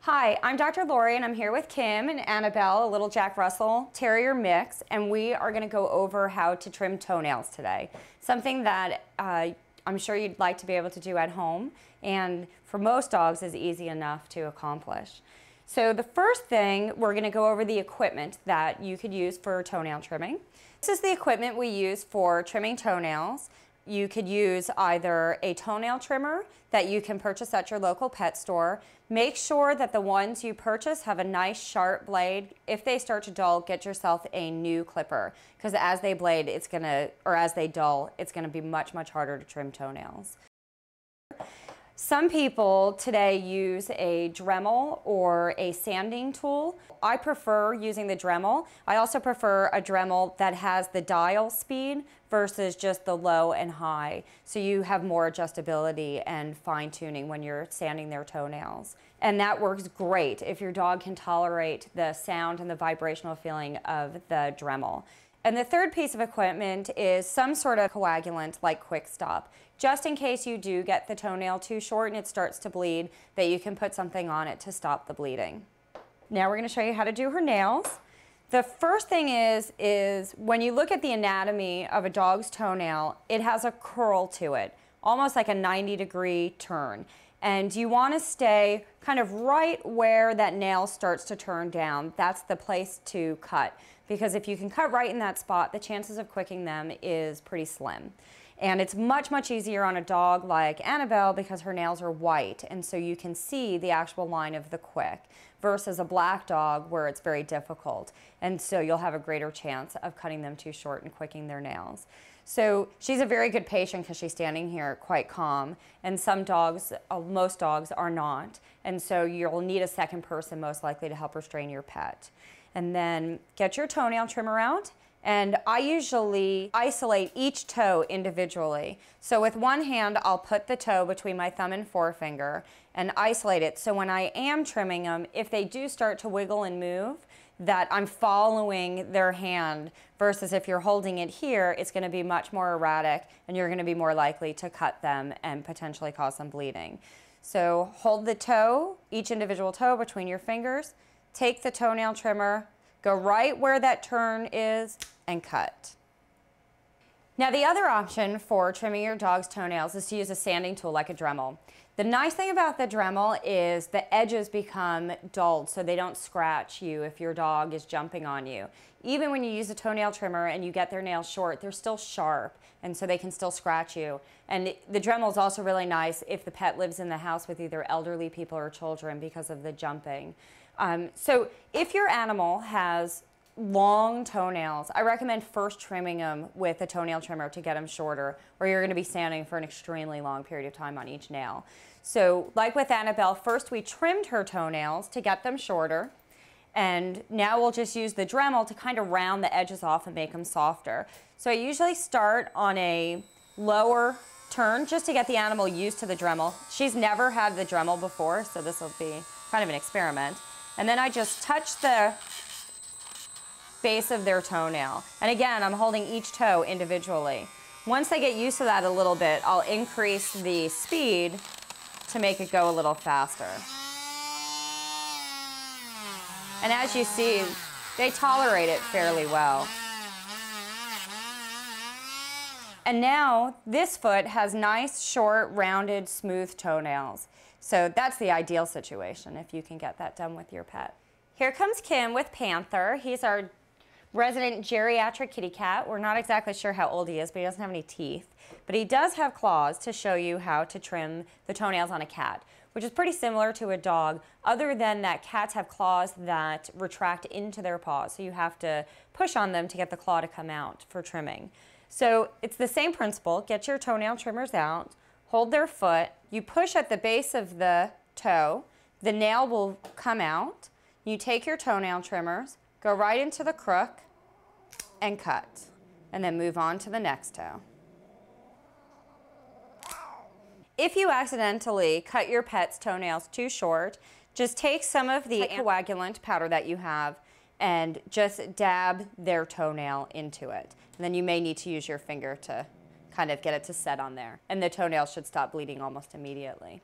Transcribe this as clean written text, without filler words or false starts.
Hi, I'm Dr. Lori and I'm here with Kim and Annabelle, a little Jack Russell Terrier mix, and we are going to go over how to trim toenails today. Something that I'm sure you'd like to be able to do at home, and for most dogs is easy enough to accomplish. So the first thing, we're going to go over the equipment that you could use for toenail trimming. This is the equipment we use for trimming toenails. You could use either a toenail trimmer that you can purchase at your local pet store. Make sure that the ones you purchase have a nice sharp blade. If they start to dull, get yourself a new clipper, because as they blade, as they dull, it's gonna be much, much harder to trim toenails. Some people today use a Dremel or a sanding tool. I prefer using the Dremel. I also prefer a Dremel that has the dial speed versus just the low and high. So you have more adjustability and fine tuning when you're sanding their toenails. And that works great if your dog can tolerate the sound and the vibrational feeling of the Dremel. And the third piece of equipment is some sort of coagulant like Quick Stop, just in case you do get the toenail too short and it starts to bleed, that you can put something on it to stop the bleeding. Now we're going to show you how to do her nails. The first thing is when you look at the anatomy of a dog's toenail, it has a curl to it, almost like a 90-degree turn. And you want to stay kind of right where that nail starts to turn down. That's the place to cut, because if you can cut right in that spot, the chances of quicking them is pretty slim. And it's much, much easier on a dog like Annabelle because her nails are white, and so you can see the actual line of the quick, versus a black dog where it's very difficult. And so you'll have a greater chance of cutting them too short and quicking their nails. So she's a very good patient because she's standing here quite calm, and some dogs, most dogs are not. And so you'll need a second person most likely to help restrain your pet. And then get your toenail trimmer out. And I usually isolate each toe individually. So with one hand, I'll put the toe between my thumb and forefinger and isolate it. So when I am trimming them, if they do start to wiggle and move, that I'm following their hand, versus if you're holding it here, it's going to be much more erratic and you're going to be more likely to cut them and potentially cause them bleeding. So hold the toe, each individual toe between your fingers, take the toenail trimmer, go right where that turn is and cut. Now the other option for trimming your dog's toenails is to use a sanding tool like a Dremel. The nice thing about the Dremel is the edges become dulled so they don't scratch you if your dog is jumping on you. Even when you use a toenail trimmer and you get their nails short, they're still sharp, and so they can still scratch you. And the Dremel is also really nice if the pet lives in the house with either elderly people or children because of the jumping. So if your animal has long toenails, I recommend first trimming them with a toenail trimmer to get them shorter, or you're going to be sanding for an extremely long period of time on each nail. So like with Annabelle, first we trimmed her toenails to get them shorter, and now we'll just use the Dremel to kind of round the edges off and make them softer. So I usually start on a lower turn just to get the animal used to the Dremel. She's never had the Dremel before, so this will be kind of an experiment. And then I just touch the base of their toenail. And again, I'm holding each toe individually. Once they get used to that a little bit, I'll increase the speed to make it go a little faster. And as you see, they tolerate it fairly well. And now this foot has nice, short, rounded, smooth toenails. So that's the ideal situation if you can get that done with your pet. Here comes Kim with Panther. He's our resident geriatric kitty cat. We're not exactly sure how old he is, but he doesn't have any teeth. But he does have claws to show you how to trim the toenails on a cat, which is pretty similar to a dog, other than that cats have claws that retract into their paws. So you have to push on them to get the claw to come out for trimming. So it's the same principle. Get your toenail trimmers out, hold their foot, you push at the base of the toe, the nail will come out, you take your toenail trimmers, go right into the crook and cut, and then move on to the next toe. If you accidentally cut your pet's toenails too short, just take some of the coagulant powder that you have and just dab their toenail into it. And then you may need to use your finger to kind of get it to set on there. And the toenail should stop bleeding almost immediately.